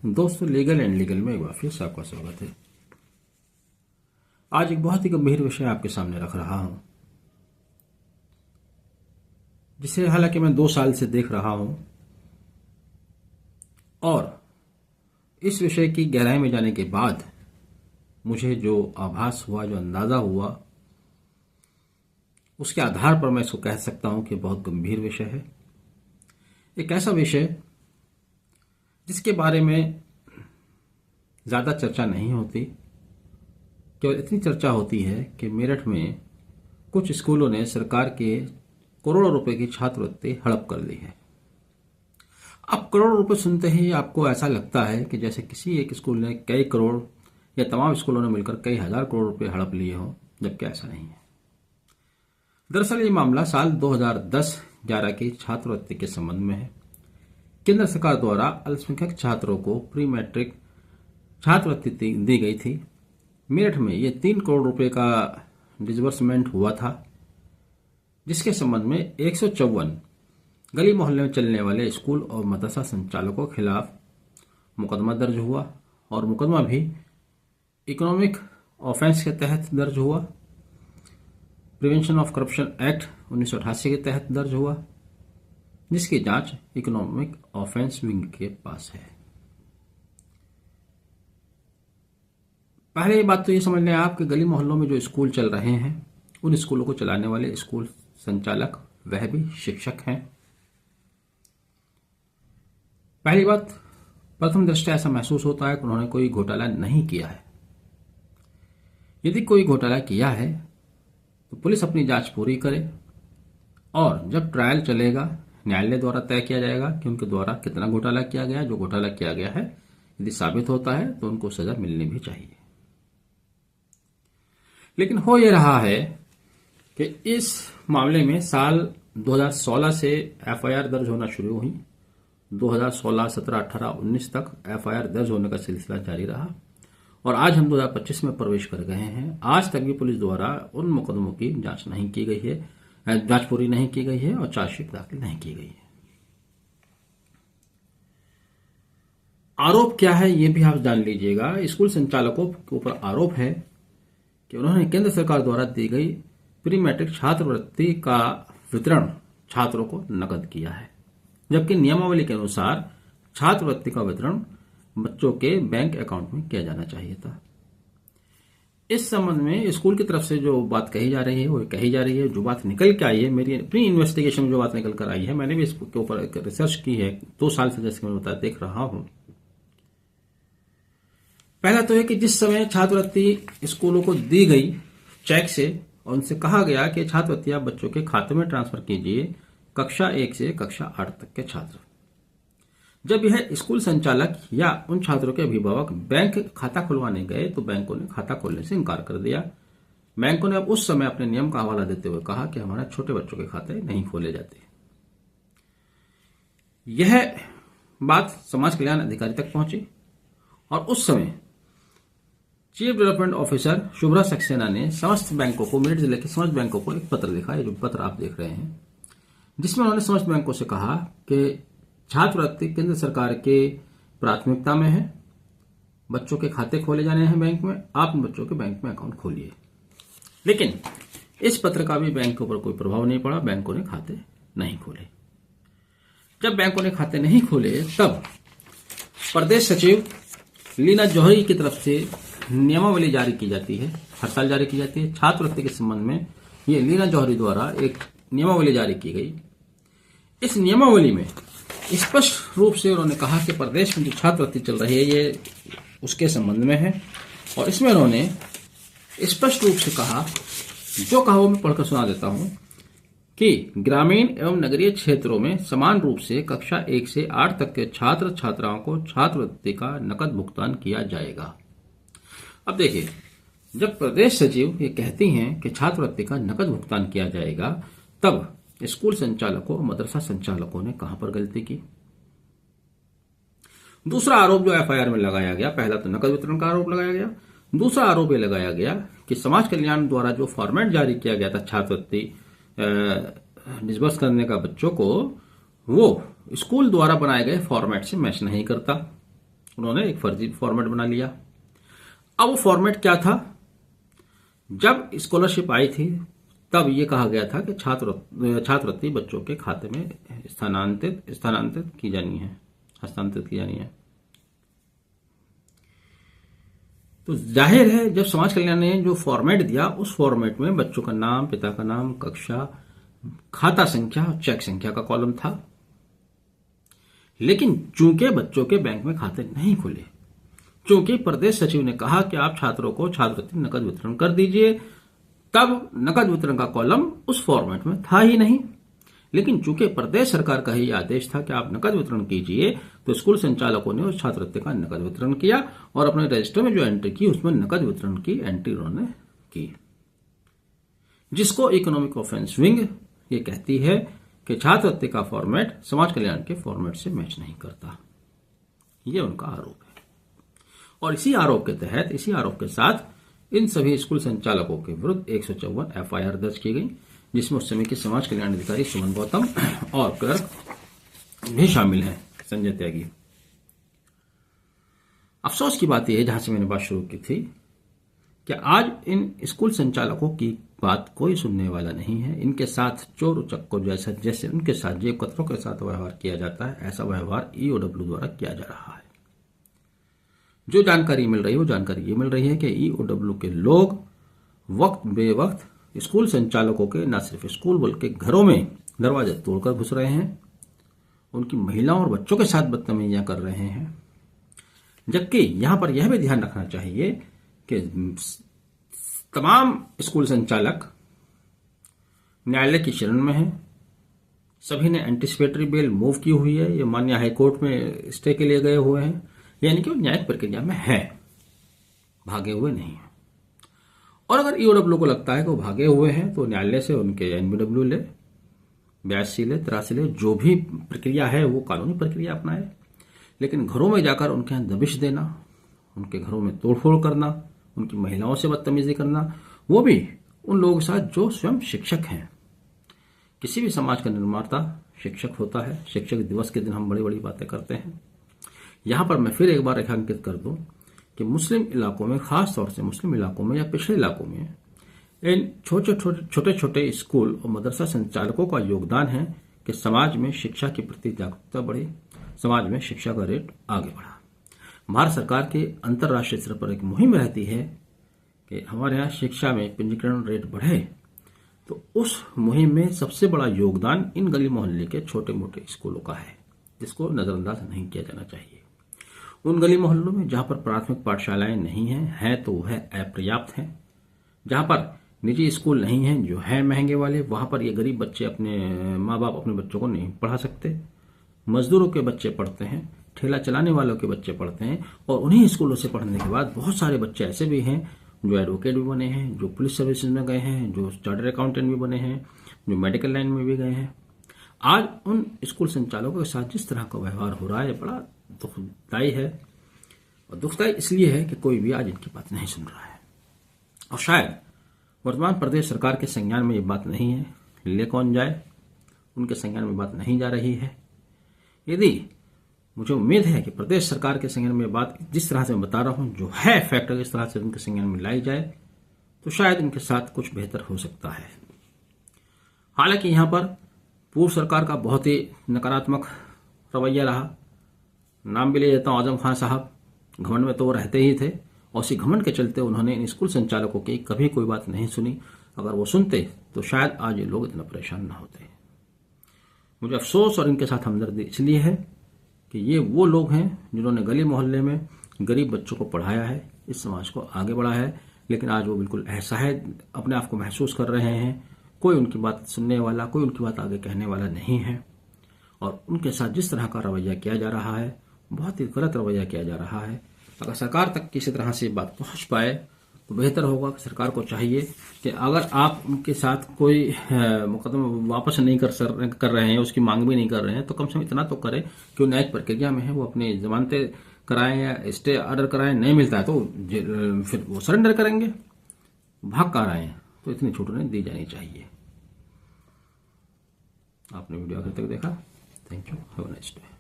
दोस्तों, legal and legal में एक बार फिर से आपका स्वागत है। आज एक बहुत ही गंभीर विषय आपके सामने रख रहा हूं, जिसे हालांकि मैं 2 साल से देख रहा हूं, और इस विषय की गहराई में जाने के बाद मुझे जो आभास हुआ, जो अंदाजा हुआ, उसके आधार पर मैं इसको कह सकता हूं कि बहुत गंभीर विषय है। एक ऐसा विषय जिसके बारे में ज़्यादा चर्चा नहीं होती, केवल इतनी चर्चा होती है कि मेरठ में कुछ स्कूलों ने सरकार के करोड़ों रुपए की छात्रवृत्ति हड़प कर ली है। अब करोड़ों रुपए सुनते ही आपको ऐसा लगता है कि जैसे किसी एक स्कूल ने कई करोड़ या तमाम स्कूलों ने मिलकर कई हजार करोड़ रुपए हड़प लिए हों, जबकि ऐसा नहीं है। दरअसल ये मामला साल 2010-11 की छात्रवृत्ति के संबंध में है। केंद्र सरकार द्वारा अल्पसंख्यक छात्रों को प्री मैट्रिक छात्रवृत्ति दी गई थी। मेरठ में ये 3 करोड़ रुपए का डिसबर्समेंट हुआ था, जिसके संबंध में 154 गली मोहल्ले में चलने वाले स्कूल और मदरसा संचालकों के खिलाफ मुकदमा दर्ज हुआ, और मुकदमा भी इकोनॉमिक ऑफेंस के तहत दर्ज हुआ, प्रिवेंशन ऑफ करप्शन एक्ट 1988 के तहत दर्ज हुआ, जिसकी जांच इकोनॉमिक ऑफेंस विंग के पास है। पहले बात तो ये समझ लें आप कि गली मोहल्लों में जो स्कूल चल रहे हैं, उन स्कूलों को चलाने वाले स्कूल संचालक वह भी शिक्षक हैं। पहली बात, प्रथम दृष्टया ऐसा महसूस होता है कि उन्होंने कोई घोटाला नहीं किया है। यदि कोई घोटाला किया है तो पुलिस अपनी जांच पूरी करे, और जब ट्रायल चलेगा न्यायालय द्वारा तय किया जाएगा कि उनके द्वारा कितना घोटाला किया गया है। जो घोटाला किया गया है यदि साबित होता है तो उनको सजा मिलनी भी चाहिए। लेकिन हो यह रहा है कि इस मामले में साल 2016 से एफआईआर दर्ज होना शुरू हुई। 2016, 17, 18, 19 तक एफआईआर दर्ज होने का सिलसिला जारी रहा, और आज हम 2025 में प्रवेश कर गए हैं। आज तक भी पुलिस द्वारा उन मुकदमों की जांच नहीं की गई है, जांच पूरी नहीं की गई है और चार्जशीट दाखिल नहीं की गई है। आरोप क्या है ये भी आप जान लीजिएगा। स्कूल संचालकों के ऊपर आरोप है कि उन्होंने केंद्र सरकार द्वारा दी गई प्री मैट्रिक छात्रवृत्ति का वितरण छात्रों को नकद किया है, जबकि नियमावली के अनुसार छात्रवृत्ति का वितरण बच्चों के बैंक अकाउंट में किया जाना चाहिए था। इस संबंध में स्कूल की तरफ से जो बात कही जा रही है वो कही जा रही है। जो बात निकल के आई है, मेरी अपनी इन्वेस्टिगेशन में जो बात निकल कर आई है, मैंने भी इसके ऊपर एक रिसर्च की है 2 साल से, जैसे मैं बताया देख रहा हूं। पहला तो है कि जिस समय छात्रवृत्ति स्कूलों को दी गई चेक से, और उनसे कहा गया कि छात्रवृत्ति आप बच्चों के खाते में ट्रांसफर कीजिए, कक्षा 1 से कक्षा 8 तक के छात्र। जब यह स्कूल संचालक या उन छात्रों के अभिभावक बैंक खाता खुलवाने गए तो बैंकों ने खाता खोलने से इनकार कर दिया। बैंकों ने अब उस समय अपने नियम का हवाला देते हुए कहा कि हमारे छोटे बच्चों के खाते नहीं खोले जाते। यह बात समाज कल्याण अधिकारी तक पहुंची, और उस समय chief development officer Shubhra Saxena ने समस्त बैंकों को, मेरठ जिले के समस्त बैंकों को एक पत्र लिखा है, जो पत्र आप देख रहे हैं, जिसमें उन्होंने समस्त बैंकों से कहा कि छात्रवृत्ति केंद्र सरकार के प्राथमिकता में है, बच्चों के खाते खोले जाने हैं बैंक में, आप बच्चों के बैंक में अकाउंट खोलिए। लेकिन इस पत्र का भी बैंक के ऊपर कोई प्रभाव नहीं पड़ा, बैंकों ने खाते नहीं खोले। जब बैंकों ने खाते नहीं खोले तब प्रदेश सचिव लीना जौहरी की तरफ से नियमावली जारी की जाती है, हर साल जारी की जाती है। छात्रवृत्ति के संबंध में ये लीना जौहरी द्वारा एक नियमावली जारी की गई। इस नियमावली में स्पष्ट रूप से उन्होंने कहा कि प्रदेश में जो छात्रवृत्ति चल रही है ये उसके संबंध में है, और इसमें उन्होंने स्पष्ट रूप से कहा, जो कहा वो मैं पढ़कर सुना देता हूं, कि ग्रामीण एवं नगरीय क्षेत्रों में समान रूप से कक्षा 1 से 8 तक के छात्र छात्राओं को छात्रवृत्ति का नकद भुगतान किया जाएगा। अब देखिए, जब प्रदेश सचिव ये कहती हैं कि छात्रवृत्ति का नकद भुगतान किया जाएगा, तब स्कूल संचालकों और मदरसा संचालकों ने कहां पर गलती की। दूसरा आरोप जो एफआईआर में लगाया गया, पहला तो नकद वितरण का आरोप लगाया गया, दूसरा आरोप यह लगाया गया कि समाज कल्याण द्वारा जो फॉर्मेट जारी किया गया था छात्रवृत्ति डिसबर्स करने का बच्चों को, वो स्कूल द्वारा बनाए गए फॉर्मेट से मैच नहीं करता। उन्होंने एक फर्जी फॉर्मेट बना लिया। अब वो फॉर्मेट क्या था, जब स्कॉलरशिप आई थी तब ये कहा गया था कि छात्रवृत्ति बच्चों के खाते में स्थानांतरित की जानी है, हस्तांतरित की जानी है। तो जाहिर है जब समाज कल्याण ने जो फॉर्मेट दिया उस फॉर्मेट में बच्चों का नाम, पिता का नाम, कक्षा, खाता संख्या और चेक संख्या का कॉलम था। लेकिन चूंकि बच्चों के बैंक में खाते नहीं खुले, चूंकि प्रदेश सचिव ने कहा कि आप छात्रों को छात्रवृत्ति नकद वितरण कर दीजिए, तब नकद वितरण का कॉलम उस फॉर्मेट में था ही नहीं। लेकिन चूंकि प्रदेश सरकार का ही आदेश था कि आप नकद वितरण कीजिए, तो स्कूल संचालकों ने उस छात्रवृत्ति का नकद वितरण किया और अपने रजिस्टर में जो एंट्री की उसमें नकद वितरण की एंट्री उन्होंने की, जिसको इकोनॉमिक ऑफेंस विंग ये कहती है कि छात्रवृत्ति का फॉर्मेट समाज कल्याण के फॉर्मेट से मैच नहीं करता। ये उनका आरोप है और इसी आरोप के तहत, इसी आरोप के साथ इन सभी स्कूल संचालकों के विरुद्ध 154 एफआईआर दर्ज की गई, जिसमें उस समय के समाज कल्याण अधिकारी सुमन गौतम और क्लर्क भी शामिल हैं, संजय त्यागी। अफसोस की बात यह है, जहां से मैंने बात शुरू की थी, कि आज इन स्कूल संचालकों की बात कोई सुनने वाला नहीं है। इनके साथ चोर उचक्कों जैसे उनके साथ जेब कतरों के साथ व्यवहार किया जाता है, ऐसा व्यवहार ईओडब्ल्यू द्वारा किया जा रहा है। जो जानकारी मिल रही है वो जानकारी ये मिल रही है कि ईओडब्ल्यू के लोग वक्त बेवक्त स्कूल संचालकों के न सिर्फ स्कूल बल्कि घरों में दरवाजे तोड़कर घुस रहे हैं, उनकी महिलाओं और बच्चों के साथ बदतमीजियां कर रहे हैं। जबकि यहां पर यह भी ध्यान रखना चाहिए कि तमाम स्कूल संचालक न्यायालय की शरण में हैं, सभी ने एंटीसिपेटरी बेल मूव की हुई है, ये माननीय हाईकोर्ट में स्टे के लिए गए हुए हैं, यानी कि वो न्यायिक प्रक्रिया में है, भागे हुए नहीं है। और अगर ईओडब्ल्यू को लगता है कि वो भागे हुए हैं तो न्यायालय से उनके एनबीडब्ल्यू ले, 82 ले, 83 ले, जो भी प्रक्रिया है वो कानूनी प्रक्रिया अपनाए। लेकिन घरों में जाकर उनके यहाँ दबिश देना, उनके घरों में तोड़फोड़ करना, उनकी महिलाओं से बदतमीजी करना, वो भी उन लोगों के साथ जो स्वयं शिक्षक हैं। किसी भी समाज का निर्माता शिक्षक होता है। शिक्षक दिवस के दिन हम बड़ी बड़ी बातें करते हैं। यहां पर मैं फिर एक बार रेखांकित कर दूं कि मुस्लिम इलाकों में, खास तौर से मुस्लिम इलाकों में या पिछड़े इलाकों में, इन छोटे छोटे स्कूल और मदरसा संचालकों का योगदान है कि समाज में शिक्षा के प्रति जागरूकता बढ़े, समाज में शिक्षा का रेट आगे बढ़ा। भारत सरकार के अंतर्राष्ट्रीय स्तर पर एक मुहिम रहती है कि हमारे यहाँ शिक्षा में पंजीकरण रेट बढ़े, तो उस मुहिम में सबसे बड़ा योगदान इन गली मोहल्ले के छोटे मोटे स्कूलों का है, जिसको नजरअंदाज नहीं किया जाना चाहिए। उन गली मोहल्लों में जहां पर प्राथमिक पाठशालाएं नहीं हैं तो वह अपर्याप्त हैं। जहां पर निजी स्कूल नहीं हैं, जो है महंगे वाले, वहां पर ये गरीब बच्चे, अपने माँ बाप अपने बच्चों को नहीं पढ़ा सकते। मजदूरों के बच्चे पढ़ते हैं, ठेला चलाने वालों के बच्चे पढ़ते हैं, और उन्हीं स्कूलों से पढ़ने के बाद बहुत सारे बच्चे ऐसे भी हैं जो एडवोकेट भी बने हैं, जो पुलिस सर्विसेज में गए हैं, जो चार्टर्ड अकाउंटेंट भी बने हैं, जो मेडिकल लाइन में भी गए हैं। आज उन स्कूल संचालकों के साथ जिस तरह का व्यवहार हो रहा है, बड़ा दुखदायी है। और दुखदायी इसलिए है कि कोई भी आज इनकी बात नहीं सुन रहा है, और शायद वर्तमान प्रदेश सरकार के संज्ञान में ये बात नहीं है। ले कौन जाए, उनके संज्ञान में बात नहीं जा रही है। यदि मुझे उम्मीद है कि प्रदेश सरकार के संज्ञान में बात जिस तरह से मैं बता रहा हूं, जो है फैक्टर, इस तरह से उनके संज्ञान में लाई जाए तो शायद इनके साथ कुछ बेहतर हो सकता है। हालांकि यहां पर पूर्व सरकार का बहुत ही नकारात्मक रवैया रहा। नाम भी ले लेता हूं, आजम खान साहब। घमंड में तो वो रहते ही थे, और उसी घमंड के चलते उन्होंने इन स्कूल संचालकों की कभी कोई बात नहीं सुनी। अगर वो सुनते तो शायद आज ये लोग इतना परेशान ना होते। मुझे अफसोस और इनके साथ हमदर्दी इसलिए है कि ये वो लोग हैं जिन्होंने गली मोहल्ले में गरीब बच्चों को पढ़ाया है, इस समाज को आगे बढ़ाया है, लेकिन आज वो बिल्कुल असहाय अपने आप को महसूस कर रहे हैं। कोई उनकी बात सुनने वाला, कोई उनकी बात आगे कहने वाला नहीं है, और उनके साथ जिस तरह का रवैया किया जा रहा है, बहुत ही गलत रवैया किया जा रहा है। अगर सरकार तक किसी तरह से बात पहुंच पाए तो बेहतर होगा। सरकार को चाहिए कि अगर आप उनके साथ कोई मुकदमा वापस नहीं कर रहे हैं, उसकी मांग भी नहीं कर रहे हैं, तो कम से कम इतना तो करें कि वो न्यायिक प्रक्रिया में है, वो अपनी जमानतें कराएं या स्टे ऑर्डर कराएं। नहीं मिलता है तो फिर वो सरेंडर करेंगे, भाग कर आए हैं, तो इतनी छूट उन्हें दी जानी चाहिए। आपने वीडियो आखिर तक देखा, thank you, have a nice day.